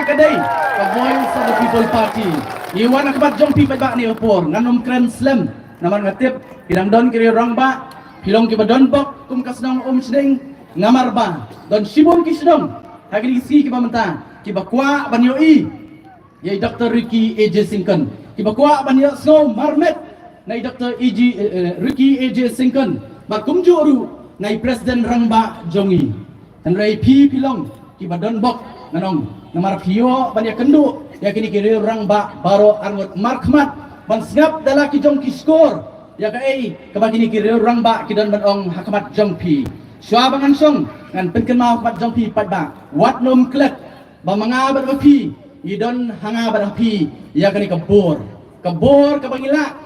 kadai the voice of the people party iwan akabat jongpi paidbah ni opor nganom kren slam naman ngatip kidang don kiri rang ba pilong ki badon bok kum kasnong Umsning ngamar ba don sibon ki sedong hagri si ki pamenta ki bakwa banyo i yai Dr. Ricky AJ Singkon ki bakwa banyo snow marmet nai Dr. Ricky AJ Singkon ba kumju ru nai Presiden Rangba Jongi dan rai pilong ki badon bok nganong namar pio banyak kendu ya kini kiri Rangba baro arngot markmat ban sngap dala ki jong ki skor ya kai kabagi ni kiri Rangba ki dan banong hakamat jongpi swa bangan song ngan penken mau hakamat jongpi paidbah wat nom klet ba manga ba pi idon hanga ba pi ya kani kabor kabangila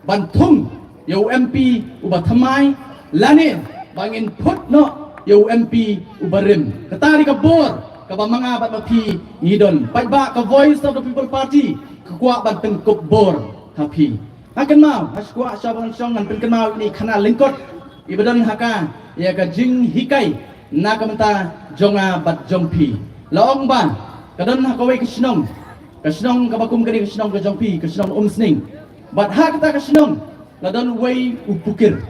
bantung ya UMP uba thamai lani bangin put no ya UMP ubarim katari kabor kaba mga bat mapi idon paidbah ka voice of the people party kakwa banteng kubor hapi akan mau haskwa saban song ngan penken mau ini kana lingkot ibadan haka ya ka jing hikai na kamenta jonga bat jongpi laong ba kadon hakawai kasnong kabakum kani kasnong ka jongpi kasnong Umsning bat hak ta kasnong ladon wei upukir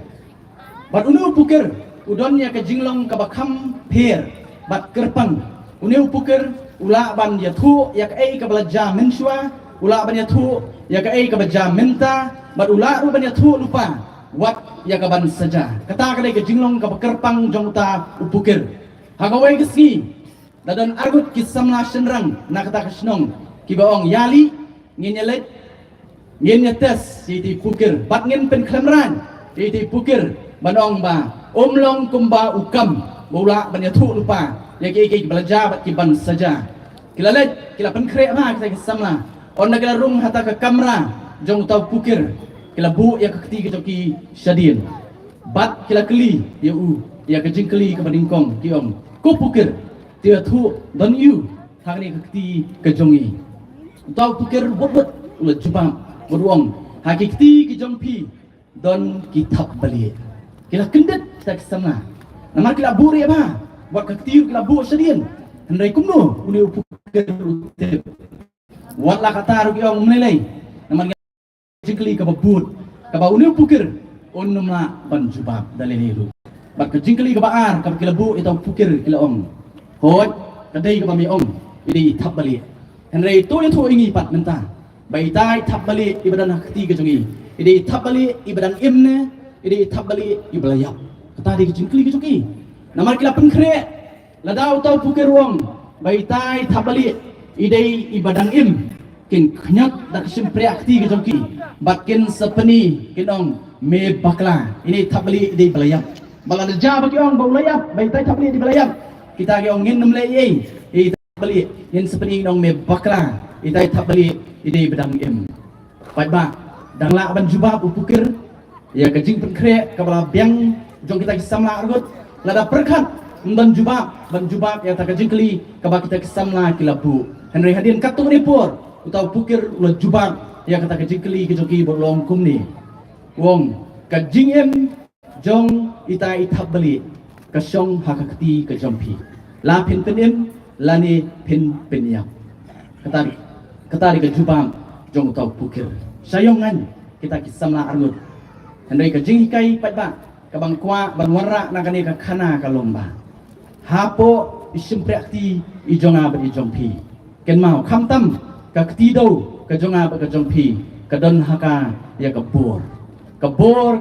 bat unu upukir udon ya ka jinglong kabakam per bat kerpang unu upukir ula ban ya thu ya ka ei ka belaja mensua ula ban ya thu ya ka ei ka belaja mynta bat ula ru ban ya thu lupa wat ya ka ban saja kata ka ka jinglong ka kerpang jongta upukir hakawai kesi dadan argut kisamla senrang na kata kasnong kibaong yali nginyelet nginyetes iti pukir bat ngin pen klemran iti pukir banong ba umlong kumba ukam bola banya thu lupa ya ki belajar bat ki ban saja kilalet kila pen kre ma kita kisamla on nagala rung hata ka kamera jong tau pukir kila bu ya keti ki joki syadin bat kila keli ya ya ka jingkeli ka badingkong kiom ku pukir dia thu dan you hang ni keti ka jongi tau pukir bobot ula jubam beruang hakikti ki jongpi don kitab balik kila kendet kita kesana namar kila buri apa buat kekti kila bu sedien hendai kumno uli upukir utip watlah kata rugi ong menilai namar jingkli ka babut ka ba uli upukir onumna ban jubab daliliru bat ka jingkli ka baar ka kila bu itaw pukir kila ong hot kadai ka ba mi ong idi tab balik hendai to itu ingi pat mentah bai tai thap bali ibadan hakti ke jongi ide thap bali ibadan imne ide thap bali ibalayap kata di jingkli ke jongi namar kila penkre ladau tau pukir ruang bai tai thap bali ide ibadan im kin khnyak dak simpre akti ke jongi bakin sepeni kinong me bakla ini thap bali ide balayap bala ja bagi ong balayap bai tai thap bali ide balayap kita ge ong ngin nemle ye ide bali yin sepeni kinong me bakla ide thap bali ide bedang em paidbah dangla ban jubab upukir ya kajing penkre kabala biang jong kita kisamla argut lada perkat ban jubab ya ta kajing keli kaba kita kisamla kilabu henry hadin katu repor utau pukir ula jubab ya kata kajing keli kejoki bolong kumni wong kajing em jong ita ithap bali kasyong hakakti kajompi la pin penim lani pin penyap kata di kejubam jong tau pukir sayongan kita kisamla argut hendai kajing hikai paidbah kabang kwa banwara nakani ka khana ka lomba hapo isimpreakti ijonga ba ijongpi ken mau khamtam ka ktido ka jonga ba ka jongpi kadon haka ya kabor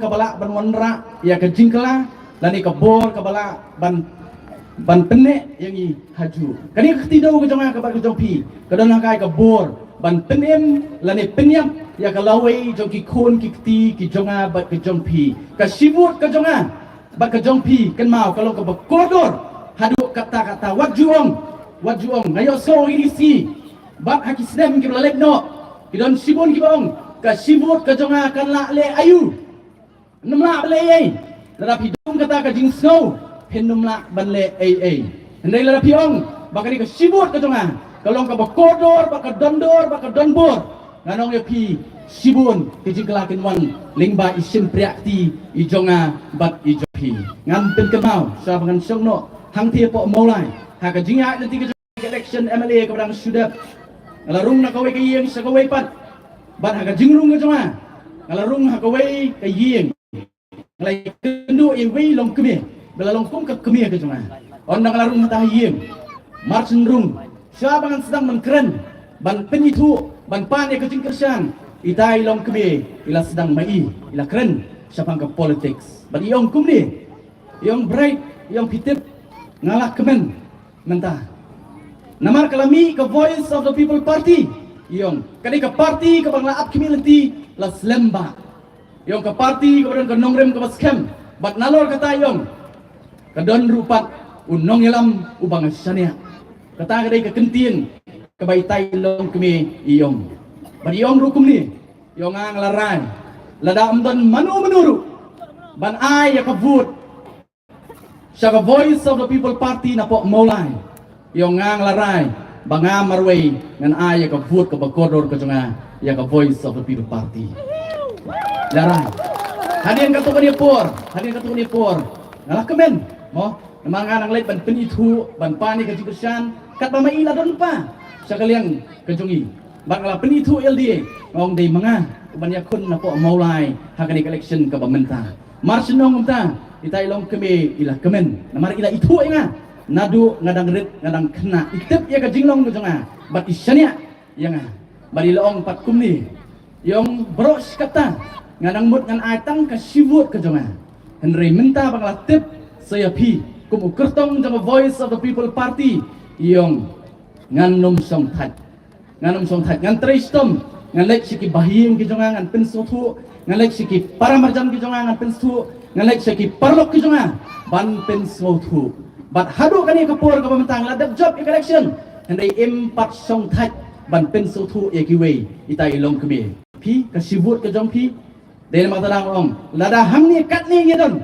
kabala banwara ya kajingkala lani kabor kabala ban penne yang i haju kani ktido ka jonga ka ba ka jongpi kadon haka ka bor ban penem lani penyam ya kalawai jong ki khon ki kti ki jonga bat ke jongpi ka sibut ka jonga bat ke jongpi kan mau kalau ka kodor hadu kata wat juong ngayo so ini si bat haki snem ki lalek no ki don sibun ki bong ka sibut ka jonga kan la le ayu namla bale ai ladap hidung kata ka jing snow penumla ban le ai ndai ladap hiong bakari ka sibut ka jonga kalong ka bakodor baka donbor nganong yapi sibun kejingkelakin wan lingba isim priakti ijonga bat ijopi ngan pen kemau sa bangan songno hang tie po maulai ha ka jinga nanti ke election MLA kepada sudah ngalarung nak kawai kayeng sakawai pat ban haga jingrung ke cuma ngalarung hakawai kayeng ngalai kendu wei long kemi belalong kum ke kemi ke cuma on ngalarung mata hayeng marchen rung siapa yang sedang mengkeren ban penyitu ban pan ke jingkersan itai long kemi ila sedang mai ila keren siapa ke politics ban iong kum ni iong bright iong pitip ngalah kemen mentah namar kalami ke Voice of the People Party iong kani ke parti ke bangla up community la slemba iong ke parti ke badan ke nongrem ke baskem bat nalor kata iong ke don rupat unong yalam ubang syania kata kadai ke kentien ke baitai long kemi iong bat iong rukum ni iong ang larai lada amdon manu menuru ban ai ya ke vote sa Voice of the People Party na po maulay yung ngang laray banga marway ngan ay ka vote ka bakodor ka junga ya ka Voice of the People Party laray hadin ka to ni por ngalah kemen mo namang nang lay ban penitu ban pani ka jikusan kat pamaila don pa sa kaliang kajungi bangala penitu LDA ngong day mga ban yakun na po maulay hakani election ka pamenta marsinong ta itai long kemi ila kemen namar ila itu nga nadu ngadang rit ngadang kena itep ya ka jinglong jonga bat isyania yang bari loong pat kumni yong bros kata ngadang mut ngan atang ka sibut ka jonga henry minta bangla tip saya pi kum ukertong jonga Voice of the People Party yong ngan nom song that ngan tristom ngan lek siki bahing ki jonga ngan pensotu ngan lek siki paramarjam ki jonga ngan pensotu ngan lek siki parlok ki jonga ban pensotu bat hadu kani kapur ka pamantang ladap job election henday empat song that ban pensotu ekiwei itai long kemi pi ka sibut ka jong pi den matadang ong lada hamni katni ngedon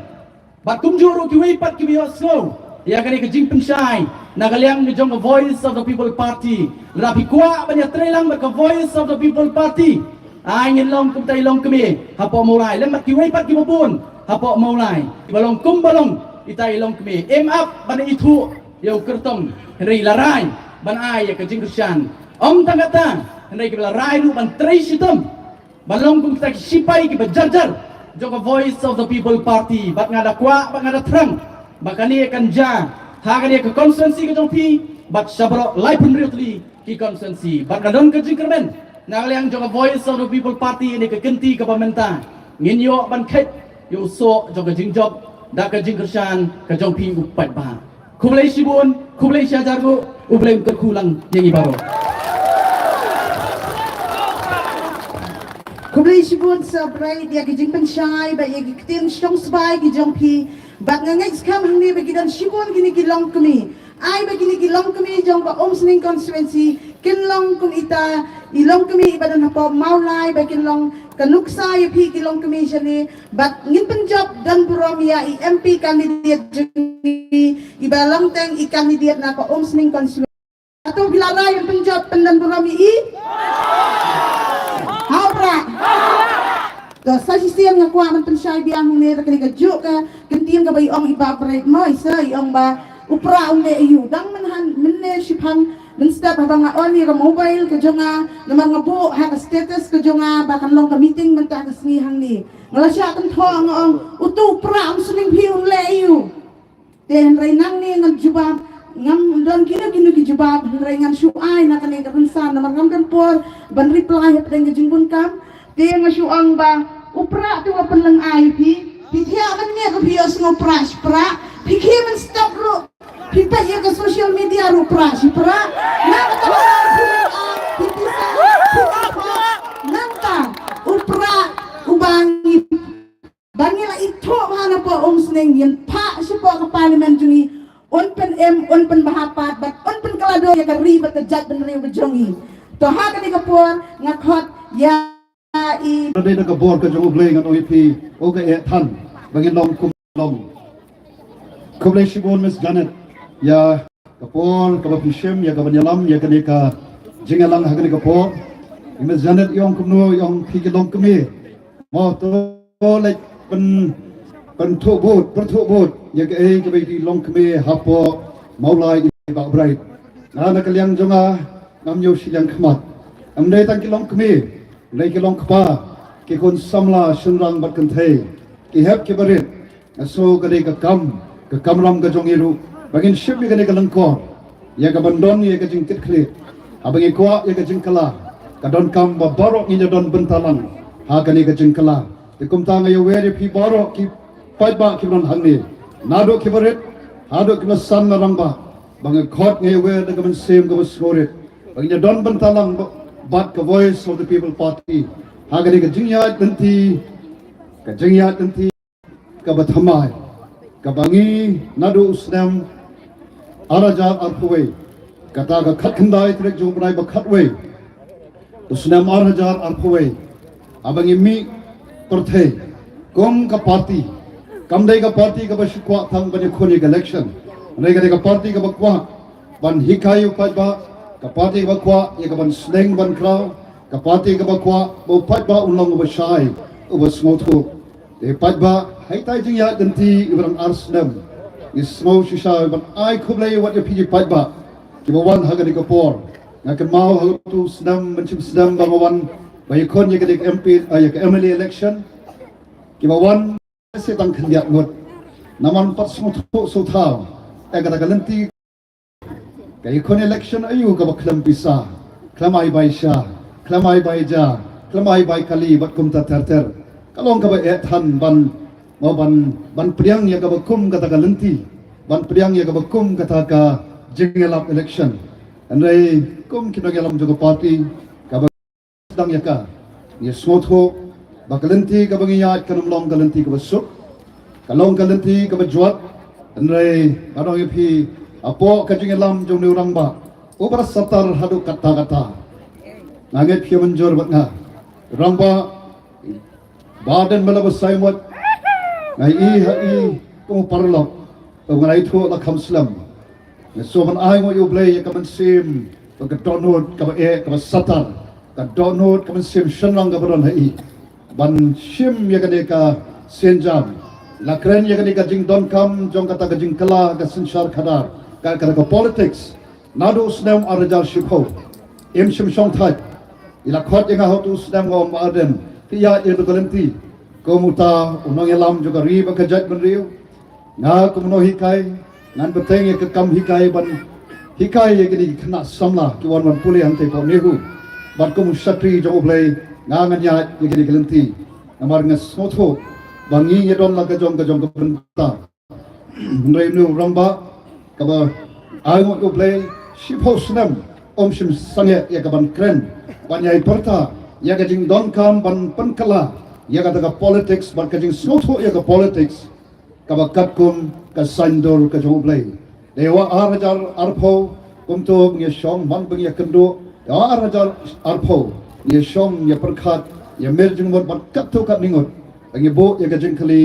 bat kumjuru kiwei pat kiwi oslo ya kani ka jing pensai nagaliang ni jong Voice of the People Party rapi kwa banya trelang ka Voice of the People Party ai ngin long kum tai long kemi hapo mulai lemat kiwei pat kibubun hapo mulai balong kum balong itai long kemi up ban itu yau kertong henry larai ban ai ka jingkersan om tangata henry ke larai ru ban trisitum balong kum tak sipai ke bajarjar joka Voice of the People Party bat ngada kwa bat ngada terang bakani akan ja hagani ke konsensi ke jongpi bat sabro live penriutli ki konsensi bat ngadon ke jingkermen naliang joka Voice of the People Party ini ke kenti ke pamenta nginyo ban khet yo so joka jingjob dak ka jingkersan ka jongpi upat ba kumlai sibun kumlai syajargu ublem kerkulang yang ibaro kumlai sibun sabrai dia ki jingpen syai ba ye ki tin shong sbai ki jongpi bak ngangai skam hangni ba kidan sibun gini ki long kemi ai ba gini ki long kemi jong ba Umsning constituency kin long kum ita ilong kemi ibadan hapo maulai ba kin long kanuksa ya pi kilong commission ni but ngin penjob dan buromia i MP candidate juni ibalang teng i candidate na ko Umsning constituency atau bilaray yung penjob pendan buromi i haura to sa sisiyan nga kuha man pensay biyang ni rakani ka juk ka kentiem ka bayong ibabrate mo isa iong ba upra ung de iyu dang manhan menne sipang Minstap habang nga on ka mobile ka jonga na mga bu ha ka status ka jonga bakan long ka meeting man ta kasngihang ni ngala siya kan tho nga ang utu pra ang suning hiung leyu den ray nang ni ngang jubab ngam don kina kinu ki jubab ray ngan suai na kanay ka runsan na magam kan por ban reply ha padang jingbun kam de nga suang ba upra tu apan lang IP pitya man ni ka bios ngo pra pikhi man stop ro kita ya ke social media rupra sipra nang nanta upra ubangi bangila ito mana po Umsning yan pa siya po ka parliament juni unpen unpen bahapat bat unpen kalado ya ka ribat ka jat ben ribat jongi to ha ka ni ka po ngakot ya i đây là cái board cái trong bleng anh OEP okay than bangin long kumlay sibon Miss Janet ya kapol kapapishim ya kabanyalam ya kanika jingialang hagani kapol Miss Janet yung kumno yung pikilong kami mo to like pen thobot ya ke kabay long kami hapo maulay ba bright nak kalian jonga namyo silang kemat. Amdai tang kilong kemi, amdai kilong kepa, kikun samla sunrang bat kentai, kihap kibarit, aso kadai ke ram ke jongiru, bagin ship ye kadai ke lengkor, ya ke bandon ye ke jingkit klit, abangi kuak ye ke jingkala, kadon kam babarok ni don bentalan, ha kadai ke jingkala, dikum tang ye weri pi barok ki paidbah ki don hangni, nado kibarit, hado kilasan narangba, bangi khot ngai wer de gaman sem go scoret, bangi don bentalang bat ke voice of the people party, ha kadai ke jingiat nanti, ke bathamai. Kabangi nadu usnam arajar arpuwe kata ka khatndai trek jumrai ba khatwe usnam arajar arpuwe abangi mi perthe kom ka party kamdai ka party ka bashikwa thang bani khoni election nei ka party ka bakwa ban hikayu paidbah ka party ka bakwa ye ka ban sleng ban kraw ka party ka bakwa bo paidbah ulong ba shai uba smotho de paidbah hai tai jing ya ganti ibrang arsnam is small shisha but I kublai what your pg paidbah ki bawan hagani ko por ngakan mau halutu snam mencim snam bawan bai kon ye gadik MP ay ka MLA election ki bawan se tang khandiat ngot naman pat smotho so thaw ay kata galanti kay kon election ayu ka baklam pisa klamai bai sha klamai bai ja klamai bai kali bat kum ta ter kalong ka ba ethan ban priang ya ka bakum kata ka lenti ban priang ya ka bakum kata ka jingialang election andai kum kinagelam juga party ka dang ya ka ye smotho bakalenti ka bangiya kanum long kalenti ka basuk kalong kalenti ka bajuat andai ano ipi apo ka jingialam jong neurang ba ubra satar hadu kata nangit phi manjur bat nga rangba badan malabas saimot ngai kung parlok ngai thu la kham slam so man ai ngo yu blay ka man sim ka donut ka ka satar ka donut ka man sim shanlang ka baron hai ban sim ya ka senjam la kren ya ka jing don kam jong kata ka jing kala ka senshar khadar ka politics nadu snam arajar shipho im sim shong thai ila khot ya ho tu snam ngom aden tiya ye to kalenti komuta unong elam juga riba kajat benriu nga kumno hikai nan beteng ye kekam hikai ban hikai ye gini kena samla ki wan puli ante ko nehu ban kum satri jo oblei nga nganya ye gini kalenti namar ngas smotho bangi ye don la kajong ka benta ndrei nu ramba ka ba ai mo oblei shipo snam shim sange ye ka ban kren ban yai porta ya ka jing don kam ban pankala ya kata ka politics ban kajing smotho ya ka politics ka bakat kum ka sandor ka joblay dewa arajar arpo kumto nge shong man bang ya kendo arajar arpo nge shong ya perkhat ya merjing mot ban katto kat ningot nge bo ya ka jing kali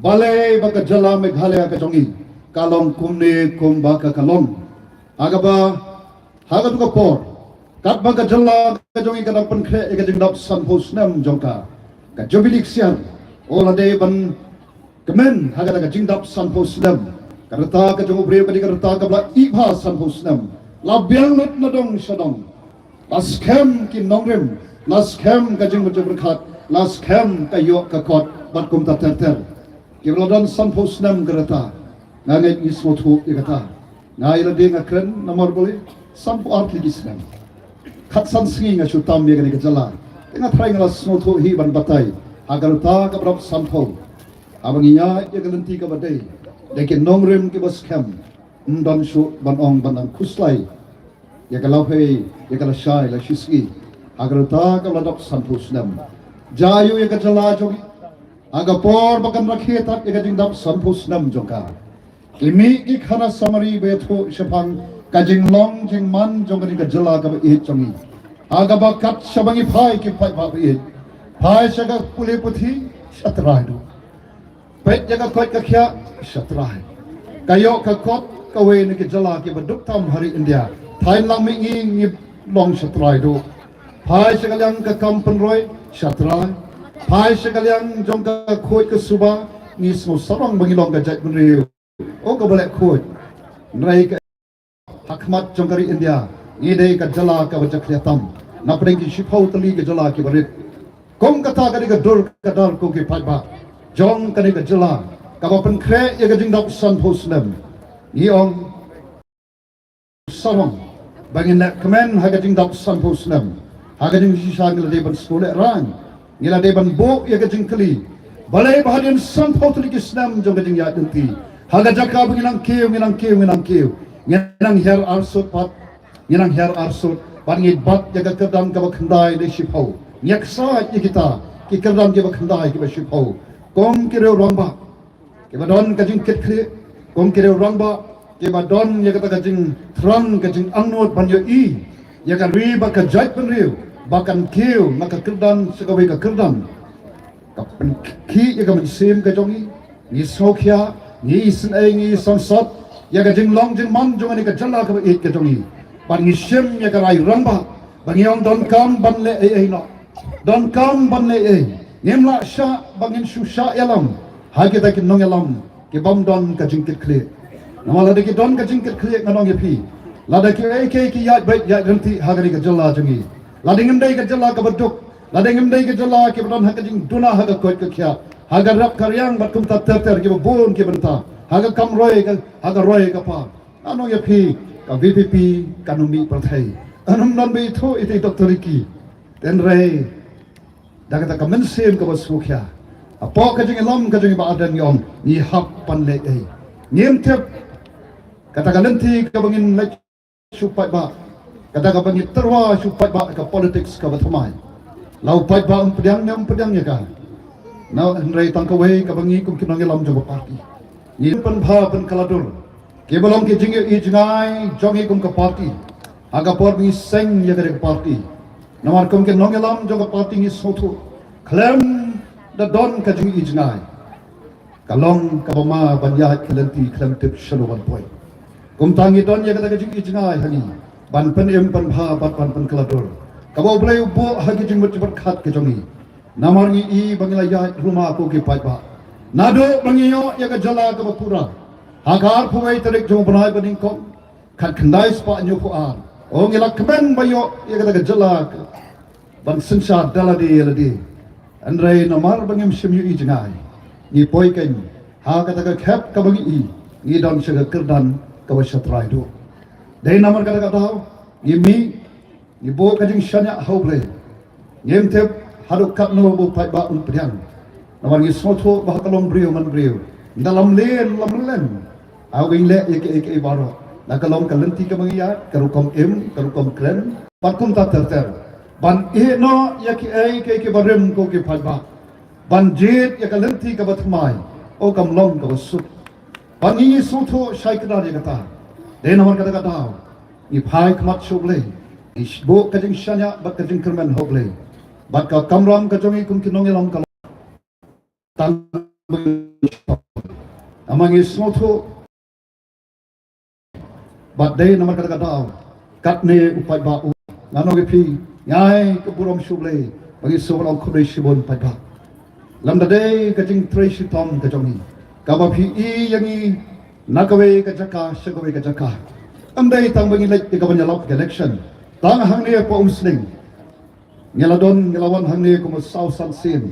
balai ba ka jala meghalaya ka jongi kalong kumne kum ba ka kalong agaba haga tu ka por kat ba ka jala ka jongi ka pan kre ya ka jing dap san posnam jongka ka jobilik sian ola de ban kemen haga ka jingdap san posnam karata ka jong bre badi karata ka bla ibha san posnam la biang not nadong shadong las kem ki nongrem las kem ka jing bajur khat las kem ka yo ka kot bat kum ta ter ki lodon san posnam karata ngangai ismothu ikata ngai la de ngakren nomor bole san po art ligisnam khat san singi nga chutam me ka jala tengah try ngalas smotho hi ban batai agar ta ka brap sampho abanginya ye galenti ka badai lekin nongrem ki bas kham ndon shu ban ong ban khuslai ye kalau he ye kala shai la shiski agar ta ka ladok sampho snam jayu ye ka jala jogi aga por bakan rakhe tak ye ka jingdap sampho snam joka kimi ki khana samari betho shapang ka jinglong jingman jongani ka jala ka e chongi aga bakat shabangi phai ki phai ba ye phai shaga pule puthi shatrai do pet jaga kot ka khya shatrai kayo ka kot ka we ni ki jala ki baduk tam hari india thai lang mi ngi long shatrai do phai shaga yang ka kampan roi shatrai phai shaga yang jong ka khoi ka suba ni smo sarong bangi long ka jat bunriu o ka boleh khoi nrai ka hakmat jongkari India ide ka jala ka wajak liatam na prengi shipau tali ka jala ki barit kong kata ka dur ka dar ko ki paidbah jong ka ka jala ka ba pen kre ya ka jing dap san posnem ni ong sarong bangin nak kemen ha ka jing dap san posnem ha ka jing sisa ngila deban skole rang ngila deban bo ya ka jing kli balai bahadian san pau tali ki snam jong ka jing ya nanti haga jaka nginang kiu nginang her arsut pat nginang her arsut bangi bat jaga kedam ka bakhandai de shipau nyaksa ye kita ki kedam ke bakhandai ke shipau kom kireu rongba ke badon ka jing ket khre kom kireu rongba ke badon ye kata ka jing thrang ka jing angnot ban yo I ye ka ri ba ka jai pen riu bakan kiu maka kedam segawe ka kedam ka pen ki ye ka mensim ka jongi ni sokhya ni sin ai ni sansat ya ka jing long jing man jong ani ka jalla ka it ka jongi ban ni sim ya ka rai ramba bang yong don kam ban le ai no don kam ban le ai ngem la sha bangin shu sha yalam ha ke ta ki nong yalam ke bam don ka jing kit kle na la de ki don ka jing kit kle nganong ye pi la de ki ai ke ki ya bai ya ganti ha ga ka jalla jongi la de ngem dai ka jalla ka baduk la de ngem dai ka jalla ke don ha ka jing duna ha ka ko ka kya haga rap karyang batum ta ter ke bon ke benta haga kam roy ka haga roy ka pa ano ya phi ka VPP kanumi prathai anum non be tho ite doctor ki ten re daga ta kamen sem ka basukya apo ka jing lam ka jing ba adan yom ni hap pan le ai ngem tep kata ka lenti ka bangin le supai ba kata ka bangin terwa supai ba ka politics ka bathamai lau pai ba pedang ya ka now Andrei tangkawai kabangi kum kinang lam jaba party ni pan bha pan kaladur ke balong ke jingi I jingai jongi kum ka party aga por mi seng ya gare party namar kum ke nong lam jaba party ni sotu klem da don ka jingi I jingai kalong ka bama banya kelenti klem tip shalo ban poi kum tangi don ya ka jingi I jingai hani ban pan pan bha pan kaladur ka bo blai ubo ha ke jing mut khat ke jongi namar ni I bangila ya rumah ko ke paidbah nado bangiyo ya ka jala ka bapura hagar phuai tarik jong banai baning ko khat khandai spa nyu ko an o ngila kmen bayo ya ka jala ban sinsa daladi ladi andrei namar bangim shimyu I jangai ni poi ken ha ka khap ka bangi I ni don se ka kirdan ka wasatrai do dei namar ka daw ni mi ni bo ka jing shanya haubre ngem tep haduk kat no bu paidbah un pedang nawan gi soto bah kalom brio man brio dalam len awing le ek baro la kalom kalenti ka mangiya karukom karukom kren pakum ta ter ban e no ya ki ai ke barem ko ke paidbah ban jet ya kalenti ka bathmai o kam long ka sut ban ni soto shaikda de kata de nawan kata daw ni phai khmat shoble isbo ka jing shanya ba ka jing kerman hoble bat ka kamram ka jongi kum kinong elam ka tang amang ismoto bat day namar kata daw kat ne upai ba nano ge pi nyai ka burom shuble bagi sobal khudai shibon pai ba lam da day ka jing treshi tom ka jongi ka ba pi I yangi nakawe ka jaka shagawe ka jaka am day tang bangi lek ka banya lok election tang hang ne pa Umsning ngeladon ngelawan hangne kuma sau san sim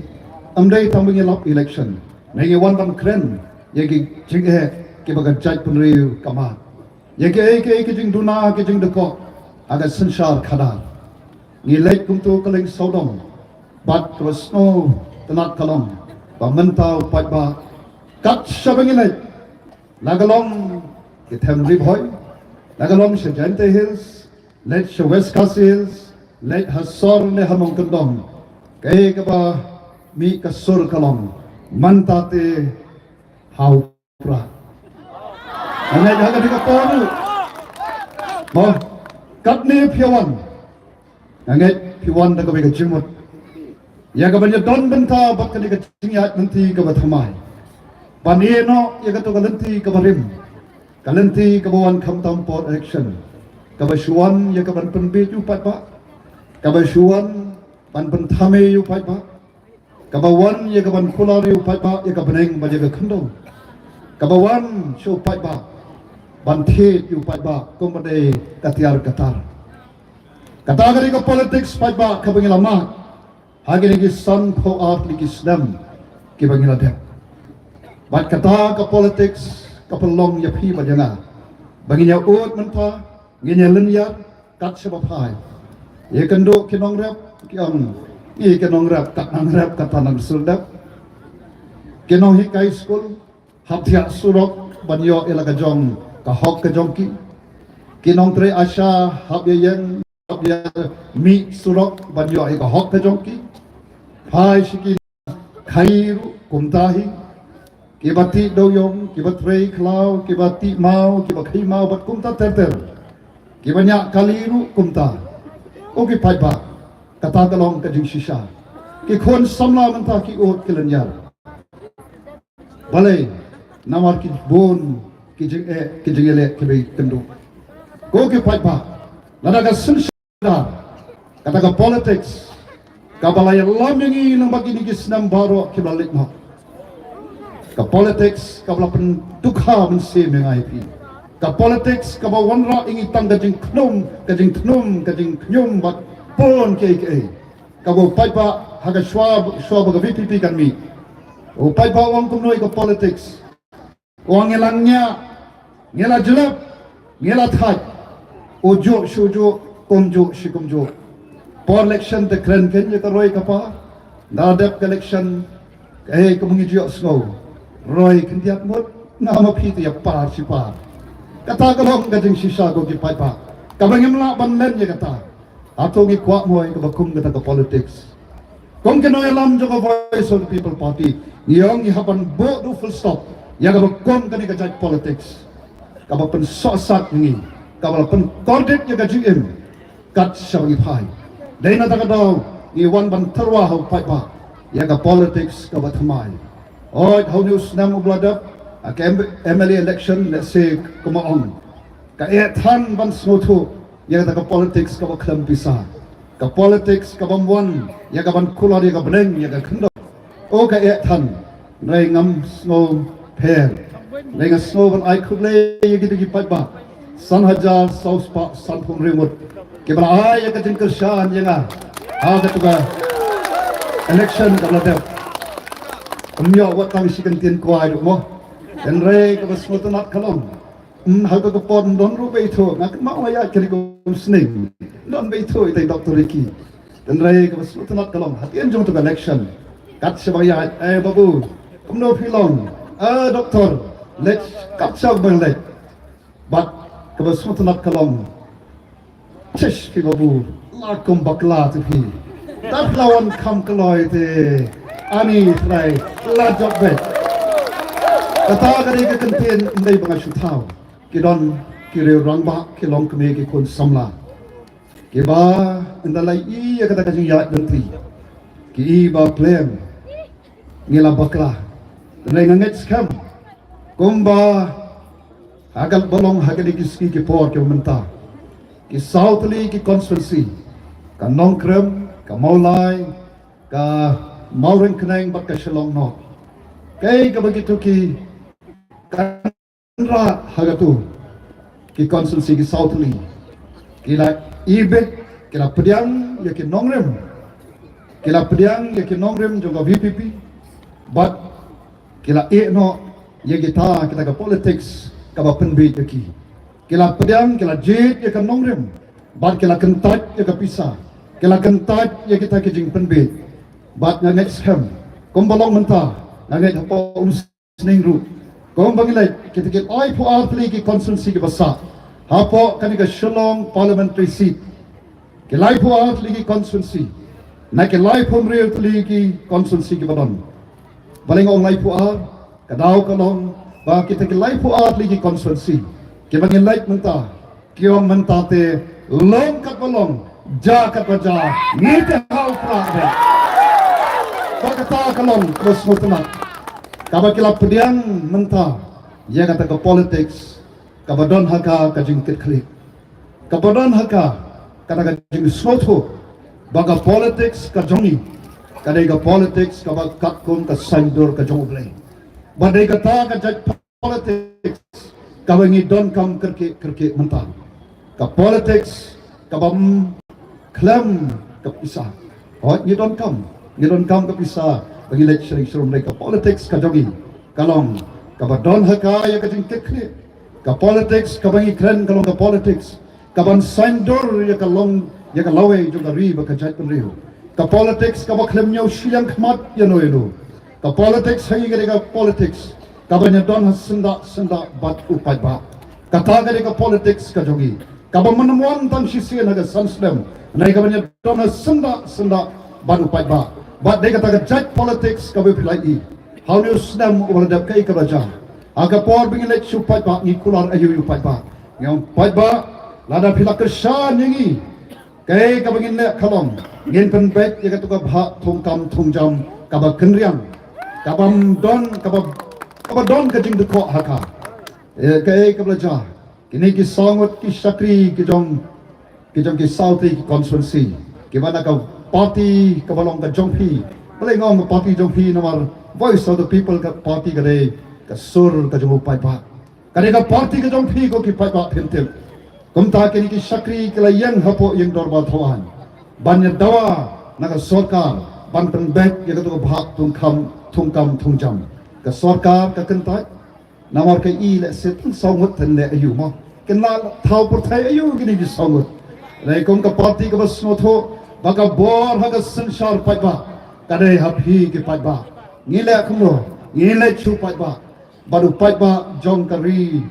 amdai tambing elap election ngi wan ban kren yegi jinghe ke baga jai punriu kama yegi ke jing duna ke jing deko aga sanshar khada ni lek kum tu kaling sodom bat krasno tanat kalong ba mentau paidbah kat shabang ilai lagalong ke them riboy lagalong shajante hills let shawes hills let hasor ne hamong kendong kay ka ba mi kasur kalong mantate hau pra ane jaga di kaporu mo katne piawan ane piawan da ka be jimut ya ka banya don benta bak ka di ka jingyat nanti ka ba thamai banino ya ka to kalanti ka barim kalanti ka bawan khamtam port action ka ba shuan ya ka ban penbe ju pat ba kabasuan pan thame yu paidbah kabawan ye kaban kular yu paidbah ye kabaneng ba ye khndong kabawan shu paidbah bantet yu paidbah komade katiar katar kata gari ka politics paidbah kabangila ma hagi lagi san ko art lagi Islam kibangila dep bat kata ka politics kapelong ya phi bajanga banginya ut menta nginya lenya kat sebapai ye kendo kinong rap kiam ye kinong rap kat nang rap kata nang suldap kinong hikai school haptia surok banyo ilaga jong ka hok ka jongki kinong tre asha habya yang habya mi surok banyo ka hok ka jongki pai shiki khairu kumtahi kibati doyong kibatrei klau kibati mau kibakai mau bat kumta terter kibanya kaliru kumta oki paidbah kata kalong ka jing shisha ki khon samla manta ki ot kilanyar balai namar ki bon ki jing ele ki bei kendu ko ki paidbah nada ka sunshida kata ka politics ka balai lamingi nang bagi ni kisnam baro ki balik ma ka politics ka balapan dukha men se mengai pi ka politics ka ba wanra ingi tang ka jing knum bat pon ke ka bo paidbah haga shwab ka VPP kan mi o paidbah wang kumnoi ka politics wang elangnya ngela jelap ngela thaj ojo shujo komjo shikumjo por election te kren ken ye ka roi ka pa dadap election kumungi jo snow Roy kendiat mot nama piti ya par si par kata kalong gading sisa go ki paidbah kabangim la banlen ya kata atau ngi kwa moy ka bakum kata ka politics kong keno alam jo ka voice of the people party yong hapan bo do full stop ya ka bakum kani ka jaj politics ka bapen sosat ngi ka bapen kordet ya ka jim kat sawi pai dai na ta ka daw ni wan ban tarwa ho paidbah ya ka politics ka batmai oh how news nam ubladap MLA election let's say kuma on ka ethan ban smotu ya ka politics ka baklam bisa ka politics ka bamwan ya ka ban kula ya ka beneng ya ka khndo o ka ethan rai ngam snow pair rai ngam snow ban ai khuble ya ki paidbah san hajar south pa san phum remote ke bala ai ya ka tin kershan ya nga ka tu ka election ka bladap Umyo wat kami si kantin kuai duk mo. Dan rei ka basmutan at kalong. Hal ka kapon don ru beito. Ngak mau ya kali ko Umsning. Don beito itay Dr. Ricky. Dan rei ka basmutan at kalong. Hatian jong to election. Kat sebaya babu. Kumno pilong. Doktor. Let's kapsag bang let. But ka basmutan at kalong. Tish ki babu. Lakum bakla tu pi. Dat lawan kam kaloi te. Ani try la job bet kata gari ke kantin ndai banga shutau ki don ki re rangba ki long kme ki kon samla ki ba ndalai I ya kata ka jing ya dentri ki I ba plem ngila bakla ndai nganget skam kumba agal bolong hagali kiski ki por ki menta ki southly ki constituency ka nongkrem ka maulai ka Mauring kenang bat ka Shillong no. Kay ka begitu ki kanra hagatu ki constituency ki Southly. Kila ibet kila pediang ya ki nongrem. Kila pediang ya ki nongrem juga VPP. But kila no ya kita ka politics ka ba penbit ya ki. Kila pediang kila jet ya ka nongrem. But kila kentat ya ka pisah. Kila kentat ya kita ki jing penbit. Bat nganget skam kombalong menta nganget hapo Umsning ru kom bangilai kita kit ai pu artli ki constituency ki basa hapo kaniga Shillong parliamentary seat ki lai pu artli ki constituency na ki lai pu real ki constituency ki badon baling ong lai pu ar kadau kalong ba kita ki lai pu artli ki constituency ki bangilai menta ki ong menta te long kat balong ja kat baja ni te hau pra kata kalong terus mutena kaba kila pediang menta ya kata ke politics kaba don haka ka jingkit klik kaba don haka kata ka jing soto baga politics ka jongi kada ka politics kaba katkum ka sandur ka jongle badai kata ka jaj politics kabangi don kam kerke mentang ka politics kabam klaim ka pisah ni don kam ka pisah bagi election suruh mereka politics ka jogi kalong ka don haka ya ka jingkek ka politics kabangi kren kalong ka politics kaban sandor ya kalong ya ka lawe juga ri ba ka jat penriu ka politics ka ba klaim nyau siang khmat ya no elu ka politics hangi ka politics kabanya don senda bat upai ba kata ka politics ka jogi kaba menemuan tan sisi naga sanslem nai kabanya don senda bat upai ba bat de kata judge politics ka pilai how you snam wardap kai ka raja aga por bingilek supai ba ni kular ayu upai ba yang pai ba lada pilak kersan yangi kai ka bingin le khalom ngin pen bet ya ka tuka bha thongkam thongjam kaba kenriang kabam don kaba don ka jing de ko haka kai ka raja kini ki sangot ki sakri ki jong ki south ki constituency ki mana ka party ka balong ka jongpi balai ngong ka party jongpi nomor voice of the people ka party ka de ka sur ka jong pai pa kare ka party ka jongpi ko ki pai pa thimtim kumta kini ki sakri ki la yang hapo yang dorba thawan banya dawa na ka sarkar ban pen bet ya ka to bhak thungkam thungjam ka sarkar ka kentai namar ka i le set songut ten le ayu mo kenal thau por thai ayu gini ki songut lai kong ka party ka bas no tho baka bor ha ka sansar pai ba kadai hapi ki pai ba ngile khmo ngile chu pai ba baru pai ba jong kari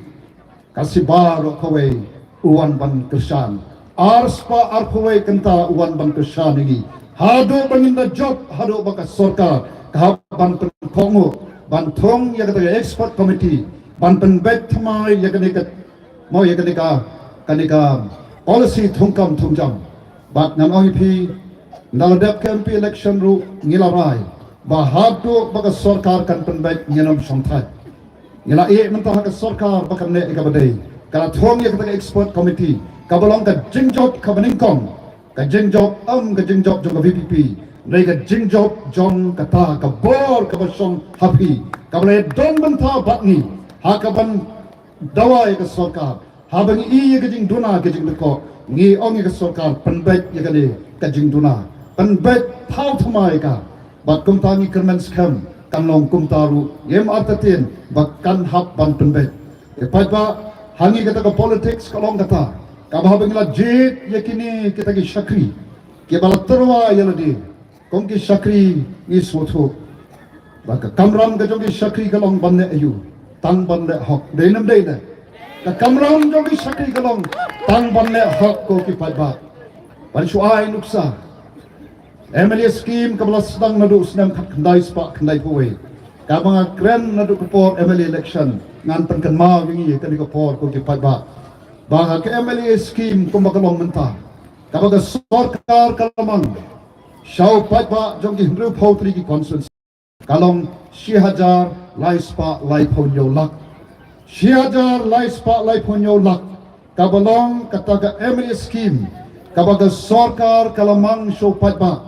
kasibar kowe uwan ban kersan arspa arkowe kenta uwan ban kersan ini hado banginda job hado baka sarkar ka ban kongo ban thong ya ka expert committee ban pen bet thamai ya ka policy thongkam thongjam bat nam pi naladap MP election ru ngilarai ba hado baka sarkar kan pen bet ngenam songthai ngila mentah ka sarkar baka ne ka badai kala thong ya ka expert committee kabalong ka jingjob ka baningkong ka jingjob jong ka VPP nei ka jingjob jong kata ka bor ka basong happy kabale don mentah batni ha ka ban dawai ka sarkar ha bang i ka jing duna ka jing ko ngi ong ka sarkar penbet ya ka jing duna penbet thau thamai ka bat kum ta ngi kermen skam kan long kum taru yem artatin bakkan hap ban penbet e pa hangi kata ka politics kalong kata ka bangla jit yakini kita ki sakri ke balatarwa yaladi kong ki sakri ni sotho baka kamram ka jogi sakri kalong banne ayu tang banne hok deinam deina ka kamram jogi sakri kalong tang banne hok ko ki padba parishu ai nuksa MLA scheme kabla sedang nadu senam khandai spa khandai powe ka mga kren nadu ko MLA election ngan tangkan ma wingi ka ni ko ko ki padba banga ke MLA scheme kumbakalong mentah kabaga sarkar kalamang shau padba jong ki hru photri ki consensus kalong 6000 lai spa lai phonyo lak 6000 lai spa lai phonyo lak kabalong kataga MLA scheme kabaga sarkar kalamang shau padba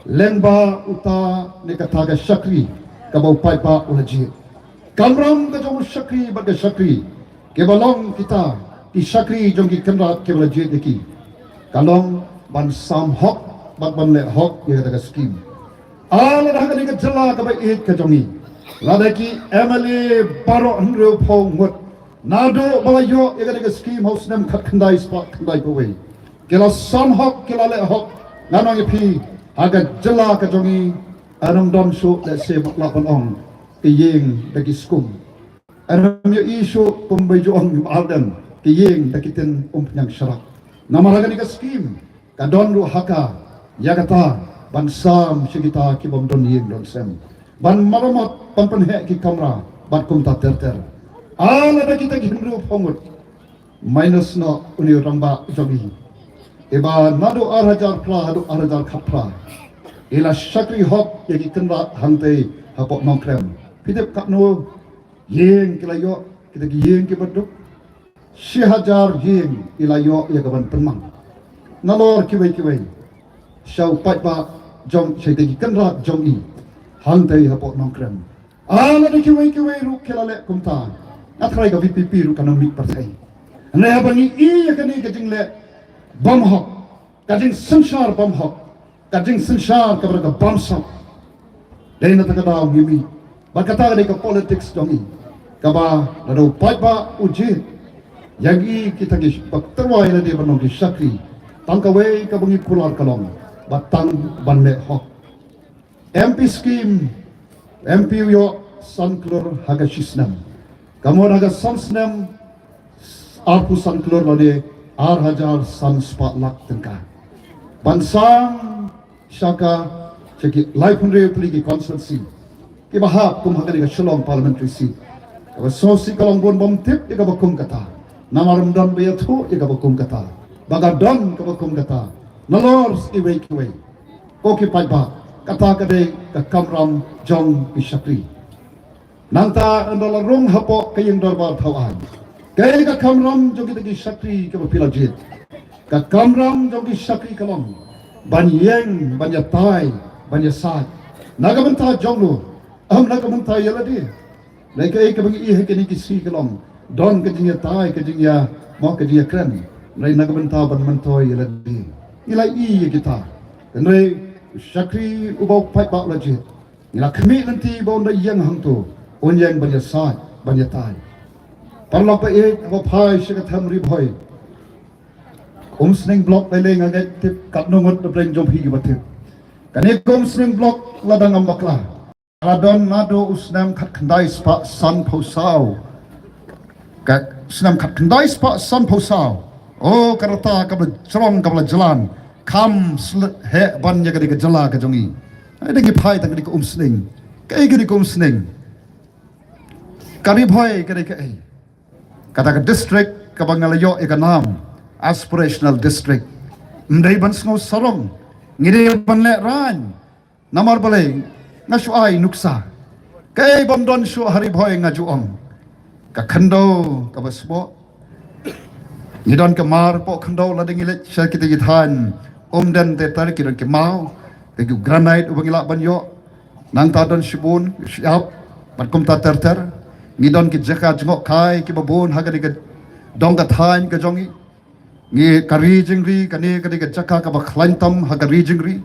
lengba uta ni kataga sakri kabau padba ulaji kamram ka jong sakri baga sakri kebalong kita ki sakri jong ki kendrat ke ulaji deki kalong ban sam hok ban le hok ye kataga scheme ala dah ka jela ka ba it ka jongi ladaki MLA baro hru phong ngut nado balayo ye kataga scheme house nam khat khandai spot khandai ko we kela sam hok kela le hok nanong pi aga jela ka jongi anong dom so le se bakla kon ong ke yeng daki skum anong yo isu pembejo ong alden ke yeng daki ten nyang syarak namaraga ni ka scheme ka don ru haka ya kata ban sam sigita ki bom don yeng don sem ban maramat pan he ki kamera ban kum ta ter ala da kita ki hindru phongut minus no uni ramba jogi eba nadu arhajar pra hadu arhajar khapra ila sakri hok ya ki kenra hante hapok nongkrem pidep kapno yeng kilayo kita ki yeng ki baduk 6000 yeng ilayo ya gaban penmang nalor kiwai shau patba jong shaitegi kenra jongi hantai hapok nongkrem ala de kiwai ru kelale kumta atrai ka VPP ru kana mik partai ne abangi I yakani ka jingle bom hok ka jing sansar bom hok ka jing sansar ka berka bom sok dai na taka daw gimi bakata ka politics dongi ka ba lado paidbah ujit yagi kita ki terwai na dia banong ki sakri tangkawe ka bangi kular kalong batang banle hok MP scheme MP yo sanklor haga shisnam kamu haga sansnam arpu sanklor lade hajar san spat lak tengka bansang shaka ceki life hundred peligi constituency ki bahap kum haga diga shalom parliamentary seat ka sosi kalong bon bom tip diga bakum kata namaram don bayathu diga bakum kata bagadon ka bakum kata nalors iwe kiwe koki paidbah kata kade ka kamram jong isakri nanta andala rong hapo kayeng darbar thawan kay ka kamram jong kita isakri ka pilajit ka kamram jong isakri kalong banyeng banyatai banyasat nagamanta jonglo nagamanta yaladi laikai ka bangi ihe kini kisi kalong don ka jinya tai ka jinya mo ka jinya kren lai nagamanta banmantoy yaladi ilai I kita kanai Syakri ubau paidbah lajit ila kami nanti bau na yang hang tu onyang banyak sat banyak tai parla pa apa pai sekatam riboy Umsning blok leleng agat tip kat nungut na breng jom higi batip kani Umsning blok ladang ambakla radon nado usnam kat kendai spa san pausau kat senam kat kendai spa san pausau oh karata kabla cerong kabla jalan kam he ban ya kadi jala ka jongi ai dagi phai ta kadi ko Umsning kai kadi ko Umsning kari bhai kadi kai kata ka district ka bangalayo e ka nam aspirational district ndai ban sngo sarong ngire ban le ran namar bale ngasu ai nuksa kai bam don shu hari bhai ngaju ong ka khando ka basbo ngidon ka mar po khando la dingile sha kita githan dan te tar ki ke mau te gu granite ubang ila banyo nang ta don shibun siap bat kum ta ter ngi don ki jaka jngok kai ki babon haga de dong ka thain ka jongi ngi kari jingri kani ka de jaka ka ba khlantam haga ri jingri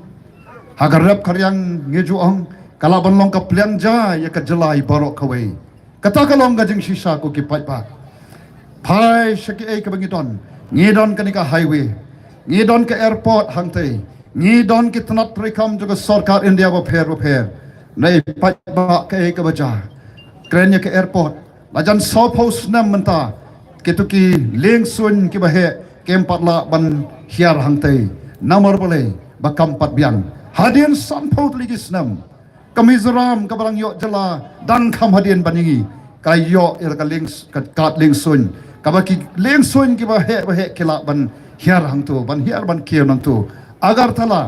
haga rap karyang ngi ju ong kala ban long ka plan ja ya ka jalai barok kawai kata ka long ga jing shisha ko ki paidbah phai shaki ai ka bangi don ngi don kani ka highway ngi don ke airport hangte ngi don ke tanat rekam juga sarkar India ba pher nei paidbah ke ka baja krenya ke airport lajan soap house nam menta ke tu ki leng sun ki ba he kem patla ban hiar hangte namar bole ba kam pat biang hadien san pot ligis nam kamizoram ka barang yo jala dan kham hadien baningi kayo ir ka leng kat leng sun ka ba ki leng sun ki ba he kila ban hiar hang tu ban hiar ban kieu nang tu agar thala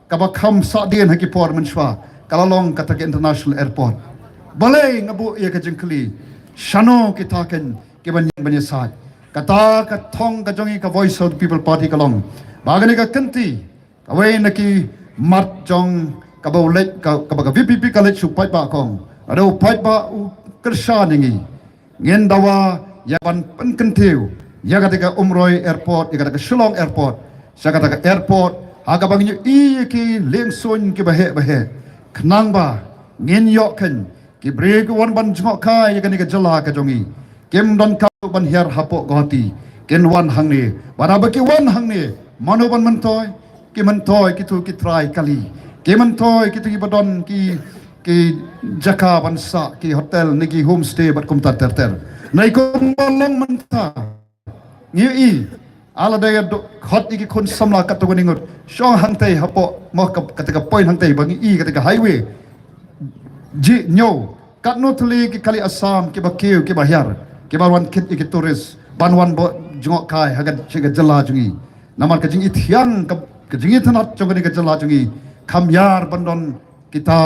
kaba kham sa dien haki por menshwa kalalong kata ke international airport balai ngabu ia ka jengkli shano kita ken ke ban sa kata ka thong ka jongi ka voice of the people party kalong bagani ka kenti kawai naki mat jong ka baulet ka VPP college su paidbah kong ado paidbah kersha ningi ngen dawa ya ban pen kentiu ya kata Umroy airport ya kata Shillong airport saya kata airport aga bangnya ki lengsun ki bahe knang ba ngin yok ken ki brek wan ban jngok kai ya kani ka jala ka jongi kem don ka ban her hapo goti ken wan hang ni bara ba ki wan hang ni mano ban mantoy ki tu ki try kali ki mantoy ki tu ki badon ki jaka ban sa ki hotel ni ki homestay bat kum ter nai kum long manta ngi ala daya hot iki kun samla katu ningut shong hangtai hapo mo katika point hangtai bangi katika highway ji nyo katno tuli ki kali asam ki bakiu ki bahyar ki barwan kit iki turis banwan bo jngok kai hagan chiga jala jungi namar ka jing ithiang ka jing ithanat chongani ka jala jungi khamyar bandon kita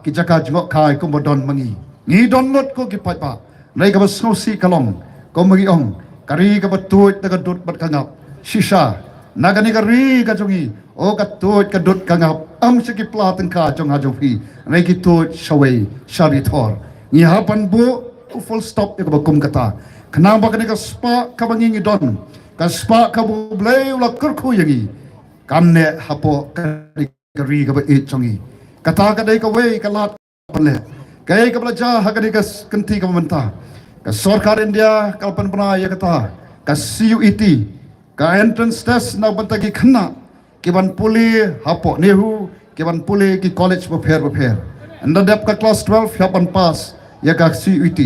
ki jaka jngok kai kumbodon mangi ngi don not ko ki paidbah nai ka basnosi kalong ko magi ong kari ka batut na kadut bat kangap shisha nagani kari ka jongi o katut kadut kangap am sikipla tengka jong hajong fi nai kitut shawai shari thor ngi hapan bu full stop ya ka kum kata kenang ba ka spa ka bangi don ka spa ka bu blay la kurku yangi kamne hapo ka ri ka ba e chongi kata ka dei ka we ka lat pale kai ka belajar ha ka kenti ka mentah ka sarkar India kalpan pernah ya kata ka CUET ka entrance test na bantagi khna kiban puli hapo nehu kiban puli ki college prepare anda dap ka class 12 hapan pass ya ka CUET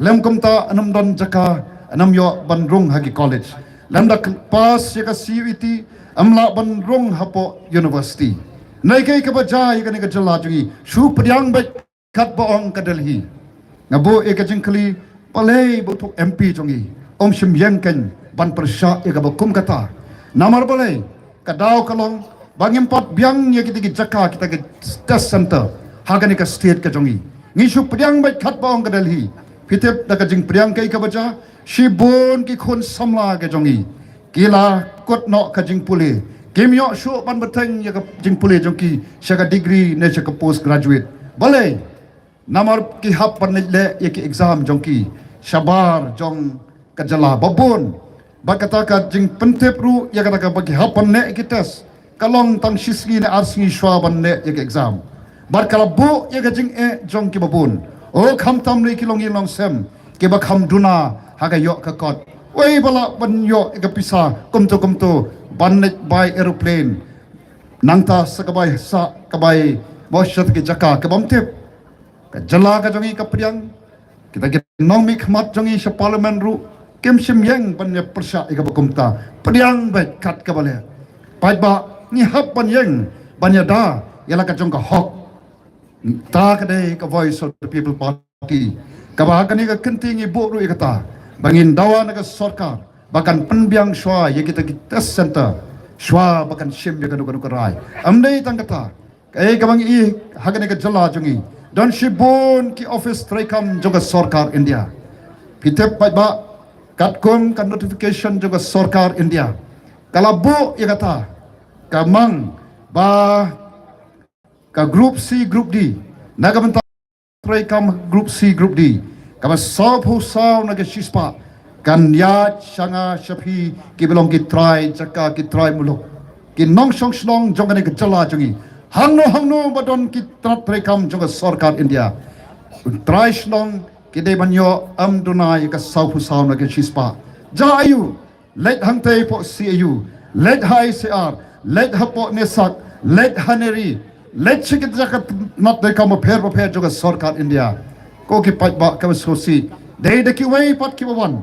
lem kumta anam don jaka anam yo bandrung hagi college lem da pass ya ka CUET amla bandrung hapo university nai kai ka baja ya ka jala jungi shu pryang ba khat baong ka Delhi ngabo e ka jingkli palei butuk MP jongi Umsning yengken ban persya ya ka kum kata namar balai kadau kalong bangim pat biang ya kita jaka kita ke test center hagani ka state ka jongi ngishu priang bai khat baong ka Delhi pitep da ka jing priang kai ka baja shibon ki khon samla ka jongi kila kot no ka jing pule kimyo shu ban bateng ya ka jing pule jongi shaka degree ne shaka post graduate balai namar ki hap pan le ya ki exam jongi shabar jong ka jala babon ba kata ka jing pentep ru ya kata ka bagi hapan ne ki test kalong tang shisgi ne arsingi shwa ban ne ya ki exam bar kala bu ya ka jing jong ki babun o kham tam le ki long yilong sem ke ba kham duna ha ga yo ka kot oi bala ban yo ka pisa kumto ban ne by aeroplane nangta sakabai sa kabai boshat ki jaka ke bam tep ka jala ka jongi ka priang kita get nomi khmat jongi sa parliament ru kem sim yang ban ya persya ika bakumta priang bai kat ka bale paidbah ni hap ban yang ban ya da yala ka jong ka hok ta ka dei ka voice of the people party ka ba ka ni ka kentingi bo ru ikata bangin dawa na ka sarkar bahkan penbiang shwa ya kita test center shwa bahkan sim ya ka du ka rai amdei tang kata ka bang i hagane ka jala jongi don shibun ki office trekam juga sarkar India kita paidbah katkum kan notification juga sarkar India kalau bu ya kata kamang ba ka group C group D naga bentar trekam group C group D kama sab hu saw naga shispa kan ya shanga shapi ki belong ki try jaka ki try muluk ki nong song slong jongane ke jala jongi hangno badon ki trekam juga sarkar India try slong kide banyo dunai ka sau pusau na ke shispa jayu let hangte po CAU let hai CR let hapo nesak let haneri let chikit jakat not de kam pair juga sarkar India ko ki paidbah ka sosi de ki wei pat ki bawan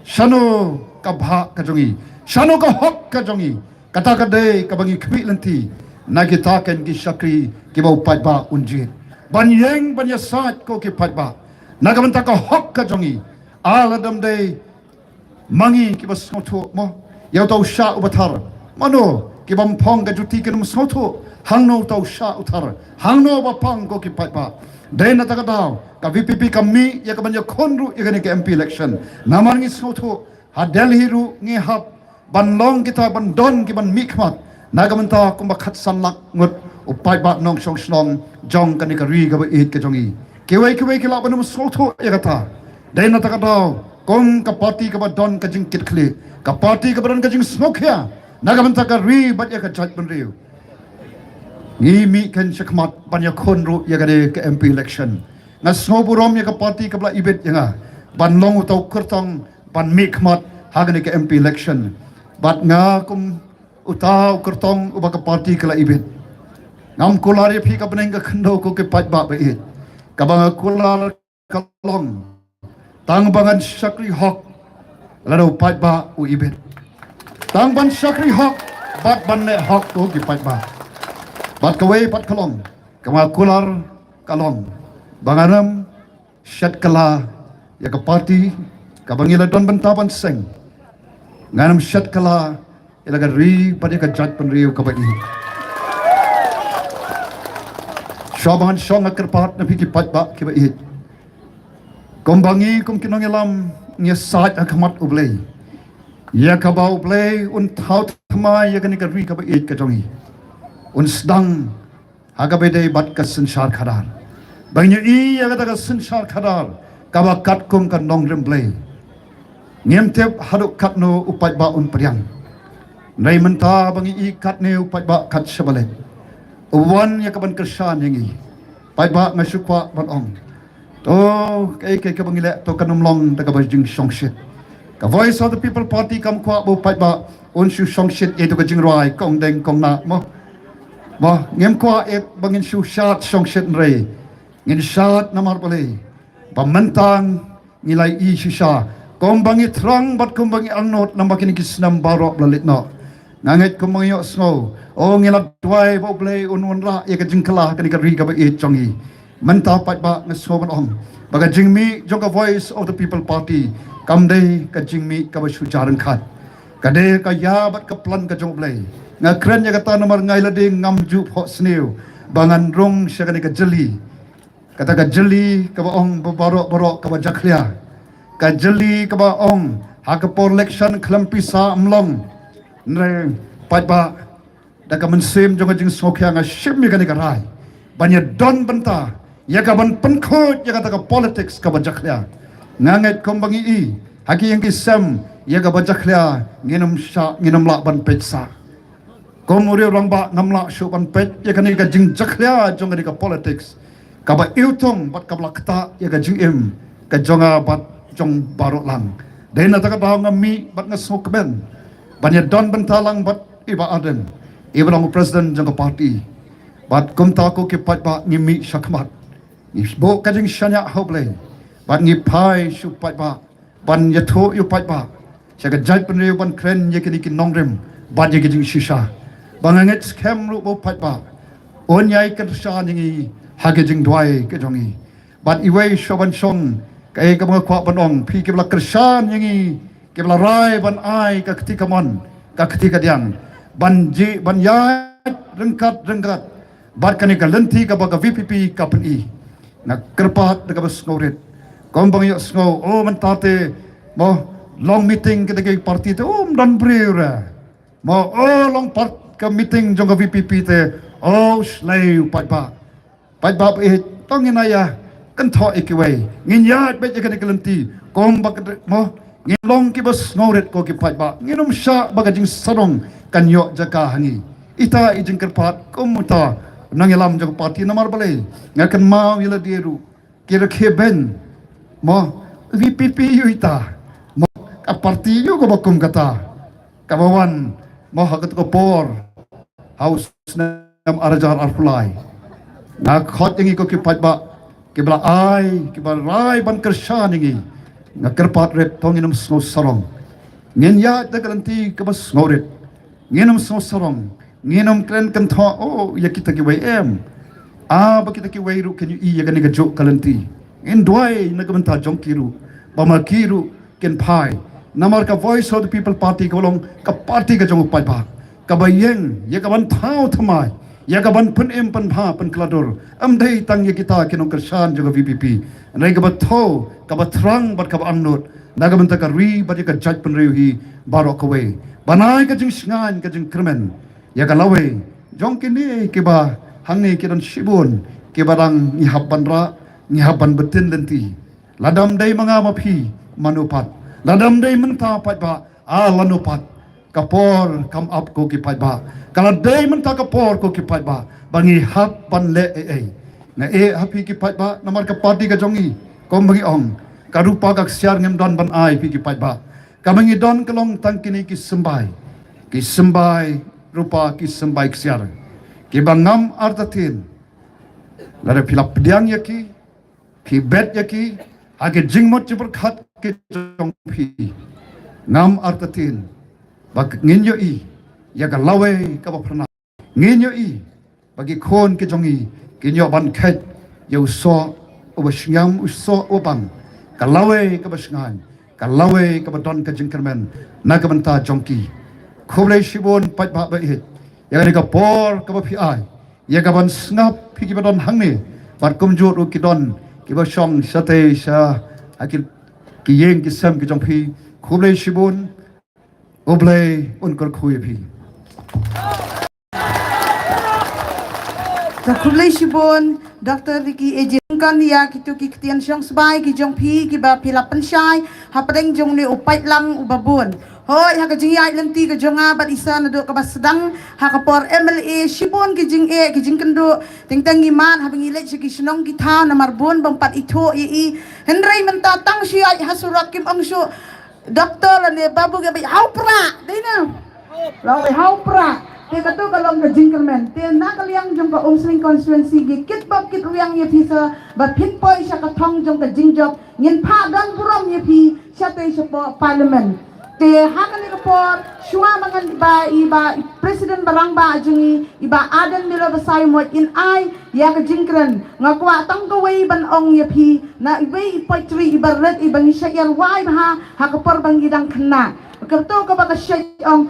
shano ka bha ka jongi shano ka hok ka jongi kata ka de ka bangi khbi lanti na kita ken ki shakri ki bau paidbah unjit banyeng banya sat ko ki paidbah nagamanta ka hok ka jongi aladam de mangi ki bas ngotho mo yaw tau sha ubathar mano ki bam phong ka juti ke num ngotho hangno tau sha uthar hangno ba pang ko ki paidbah de na ta ka daw ka VPP kami ya ka banya khonru igane ke MP election namar ngi ngotho ha Delhi ru ngi hap ban long kita ban don ki ban mikmat nagamanta kumba khat sanlak ngut upai ba nong song slong jong kan ka ri ga ba it ka jongi kewai ki la banum sotho ya kata dai na ta ka daw kong ka party ka ba don ka jing kit khle ka party ka ban ka jing smoke ya nagamanta ka ri ba ya ka chat ban riu ni mi kan shakmat ban ya khon ru ya ga de ka MP election na snoburom ya ka party ka bla ibet ya ban long utau kertong ban mikmat ha ga ka MP election bat nga kum utau kertong ubaka party kala ibit ngam kulari phi ka beneng ka khando ko ke paidbah ba it kabang kular kalong tang bangan sakri hok lado paidbah u ibit tang ban sakri hok bat ban ne hok ko ke paidbah bat kawai pat kalong kama kular kalong banganam shat kala ya ka party kabangila don bantapan seng nganam shat kala ilaga ri pada ka jat pan riu ka bai shaban shong akrpat na piki paidbah ki bai kombangi kum kinong elam nya sat akmat ublei ya ka ba ublei un thau thma ya ka ri ka bai ka jongi un sedang haga bede bat ka sanshar khadar bangnya i ya ka sanshar khadar kawakat kum kan nong remblay ngem tep haduk kat no upat ba un priang nai menta bangi I kat ne upat ba kat shabalet uwan ya kaban kersan yangi pai ba ngasukwa ban ong to kai ka bangi le to kanum long da ka ba jing song shit ka voice of the people party kam kwa bo pai ba un shu song shit e to ka jing rai kong deng kong na mo ngem kwa e bangin shu shat song shit rei ngin shat namar bale pamantang nilai I shisha kong bangi trang bat kong bangi angnot nambakin kisnam barok blalit no nangit kong bangi snow o ngilat dwai bo ble un ra ye ka jing kala kan ka ri ka ba e chongi manta pai ba ngaso ban om baga jing mi jong ka voice of the people party kam dei ka jing mi ka ba shu jarang khat ka de ka ya bat ka plan ka jong ble nga kren ya kata nomor ngai la ding ngam ju pho sneu bangan rong sya ka jeli kata ka jeli ka ba ong barok ka ba jakhlia ka jeli ka ba ong ha ka por election klampi sa amlong nre pai ba da ka mensem jong jing sokhya nga shim mi ka ni ka rai banya don banta ya ka ban penkhot ya kata ka politics ka ba jakhlia nganget kombangi I haki yang kisam ya ka ba jakhlia nginum sha nginum la ban petsa komuri orang ba namla shu ban pet ya ka ni ka jing jakhlia jong ka politics ka ba iutong bat ka bla kta ya ka jing im ka jonga bat jong barok lang dena ta ka ba ngami bat ngasok ben banya don bentalang bat iba aden iba lang president jong ka party bat kumta ko ki pat ba ngimi shakmat ni bo ka jing shanya hoble bat ngi pai shu pat ba ban yatho yu pat ba cha ka jai pen ban kren ye ki nongrem bat ye ki jing shisha banganget scam ru bo pat ba on yai ka sha ni ha ke jing dwai ke jongi bat iwei shoban song kai ka ma kwa banong phi ke bla krishan yangi ke bla rai ban ai ka ketika mon ka ketika diang ban ji ban ya rengkat bat kani ka lenti ka ba ka VPP ka pen I na kerpat ka ba snoret kombang yo snow o mentate mo long meeting kita ke parti te dan brera mo long part ka meeting jong ka VPP te slay pai ba e tong inaya kan tho ikiwei ngin ya be ka ni lenti kombang mo ngilong ki ba snoret ko ki pai ba nginum sha ba ka jing sarong kan yo jaka hangi ita ijing kerpat komuta nangilam jong parti namar bale ngakan mau ila dieru kira kheben mo VPP yu ita mo ka parti yu ko bakum kata kabawan mo hakat ko por house nam arajar arfulai na khot yangi ko ki patba ki bla ai ki bla rai ban kershan yangi na kerpat rep tonginum snow sarong ngin ya ta garanti ka bas ngoret nginum snow sarong nginum kren kan tho ya kita ki wai em ba kita ki wai ru kan yu I ya kan ga jok kalanti in dwai na ka menta jong kiru ba ma kiru ken pai namar ka voice of the people party ka long ka party ka jong pai ba ka ba yeng ya ka ban thau thamai ya ka ban pen em pen pha pen klador am dei tang ya kita kinong kersan jong VPP nai ka ba tho ka ba thrang bat ka ba angnot na ka menta ka ri ba ka judge pen riu hi barok away banai ka jing sngan ka jing krimen ya ka lawe jong kini ke ba hang ni kiran shibun ke barang ni habban ra ni habban betin lenti ladam dai manga mapi manupat ladam dai menta pat ba lanupat kapor kam up ko ki pat ba kala dai menta kapor ko ki pat ba bangi habban le na happy ki pat ba namar ka party ka jongi kom bangi ong karupa ka siar ngem don ban ai pi ki pat ba kamangi don kalong tangkini ki sembai rupa ki sembai siar ki bangam artatin lare pilap pediang yaki ki bet yaki age jingmot jibur khat ki jongpi ngam artatin bak nginyo I ya ka lawe ka ba prana nginyo I bagi khon ki jongi kinyo ban khet yo so obashyam uso obang ka lawe ka basngan ka lawe ka badon ka jingkermen na ka banta jongki khoble shibon pat ba ba hit ya ka por ka ba phi ai ya ka ban snap phi ki badon hangni bat kumjur u ki don ki ba shong sate sha akil ki yeng ki sam ki jongpi khoble shibon oble unkor khoye phi Congratulations, Dr. Ricky Ejeng. kan ya kitu ki ketian siang sebai ki jong pi ki ba pilapan syai ha padeng jong ni upai lang ubabun hoi ha ka jingiai lenti ka jonga bat isa na do ka bas sedang ha ka por MLA shibon ki jing ki jing kendo ting tang iman ha bingile ki snong ki tha na marbun bang pat itho i henrei menta tang syai ha surat kim angshu doktor ne babu ga bi hau pra dina lo bi hau pra te katu kalong ka jingkermen te na kaliang jong ka Umsning constituency gi kit bab kit riang ye phisa ba phin poi sha ka thong jong ka jingjok ngin pha dan buram ye phi sha te sha parliament te ha ka ni ka por shwa mangan iba president barang ba jingi iba adan milo basai mo in ai ya ka jingkren ngakwa tang ka wei ban ong ye phi na ibai ipoi tri ibarat ibang sha yar wai ha ka por bang gidang khna ka to ka ba ka sha ong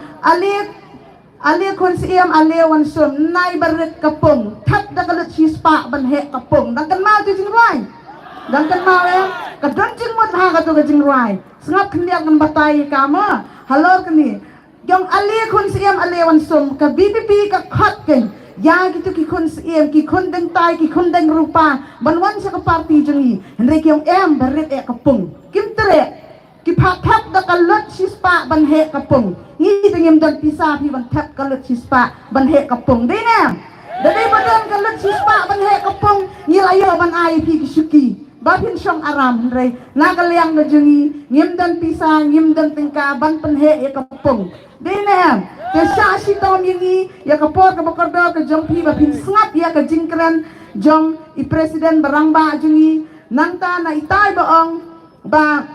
ali kon siam ali wan sum nai barit kapung thap da kalut hispa ban he kapung dan kan mau jing rai dan kan mau ya ka don jing mot ha ka to jing rai sngap khniak nan batai ka ma halor kni jong ali kon siam ali wan sum ka VPP ka khat ken ya gitu ki kon siam ki kon deng tai ki kon deng rupa ban wan sa ka party jingi henry kyong em barit e kapung kim tere ki pha thap da kalut hispa ban he kapung ni tengem dan pisah pi ban tap kalut sispa ban he kapung dei na dei badan kalut sispa ban he kapung ni layo ban ai pi kisuki babin song aram rei na kaliang na jungi ngim dan pisah ngim dan tingka ban pen he kapung dei na ke sa si ton yingi ya kapor ka bakordo ka jong pi babin sngat ya ka jingkran jong i presiden barangba jungi nanta na itai baong ba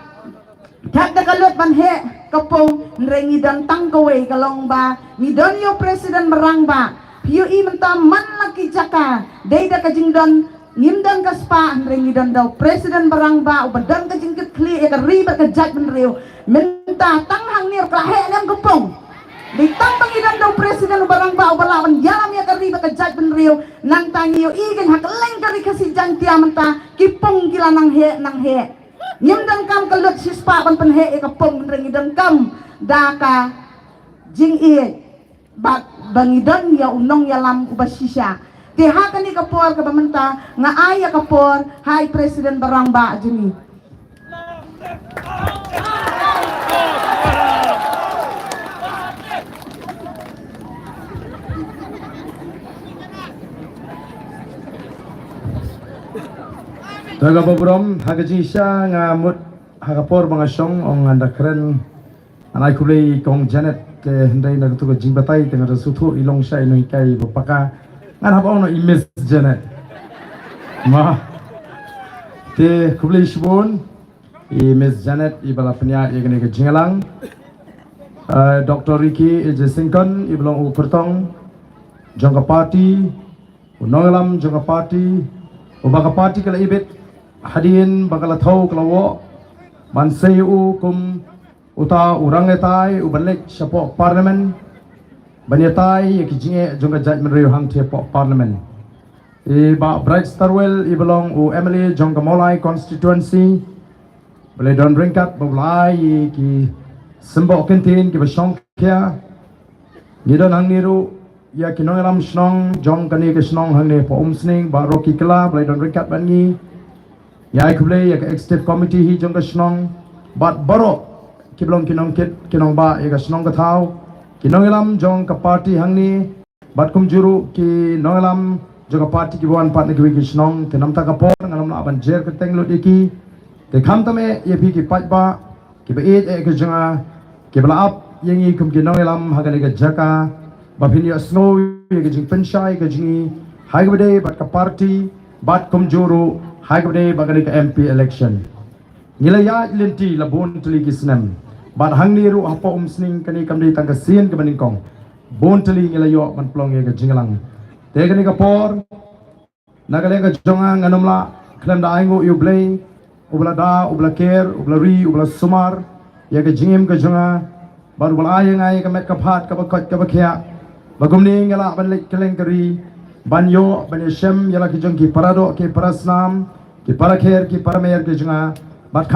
tap da kalut ban he kapong rengi dan tangkawe kalong ba ni donyo presiden merangba piu i menta man laki jaka deida kajing don ngimdan kaspa rengi dan daw presiden merangba ubadan kajing kli e ka riba ka judgment reu menta tanghang nir ka he lam kapong di tambang idan daw presiden merangba ubalawan yalam ya ka riba ka judgment reu nang tangiyo igen hakleng kari kasi jang tia menta kipong kila nang he nyamdan kam kalut sispa ban penhe ka pom rengidan kam daka jing bak bangidan ya unong ya lam ubasisya te ha kani ka por ka bamenta nga aya ka por hai presiden barangba jini Daga babrom hagaji sya ngamut hagapor mga syong ong anda keren anay kulay kong Janet ke henday nagtugo jingbatay tengah rasutu ilong sya ino ikay bapaka ngan habaw no imis Janet ma te kulay shibon Miss Janet ibala penya igani ke jingialang Dr. Ricky Jesingkon ibalong upertong jongka party unongalam jongka party ubaka party kala ibit hadirin bakal tahu kalau manseu kum uta urang etai ubalek support parlimen banyatai yakijinge jonga judgment reu hang tepo parlimen ba bright starwell ibelong u MLA jonga molai constituency boleh don ringkat mulai ki sembo kentin ki basong kya ngidon hang niru ya kinongalam snong jong kani ke snong hang ne po Umsning ba roki kala boleh don ringkat bangi ya ikule ya executive committee hi jong ka snong bat baro kiblong kinong ba ya ka snong ka thau kinong elam jong ka party hangni bat kum juru ki nongelam jong ka party ki wan pat ne ki snong tenam ta ka por ngalam na ban jer ka tenglo diki te kham tame ye phi ki paidbah ki ba e ka jonga ki bla ap yengi kum ki nongelam hagale ka jaka ba phin ya snow ye ka jing penshai ka jingi haigde bat ka party bat kum juru haigde bagani ka MP election ngilaya lenti labon tuli kisnem bat hangni ru apa Umsning kani kamdi tangka sien ke baningkong bon tuli ngilayo man plong ye ka jingalang te kani ka por nagale ka jonga nganomla klam da aingo yu blay ubla da ubla ker ubla ri ubla sumar ye ka jingim ka jonga bar ubla ayang ay ka met ka phat ka bakot ka bakhya bagumni ngala ban lek keleng kari banyo baneshem yala ki jong ki parado ki parasnam ki parakher ki paramer ki jonga bat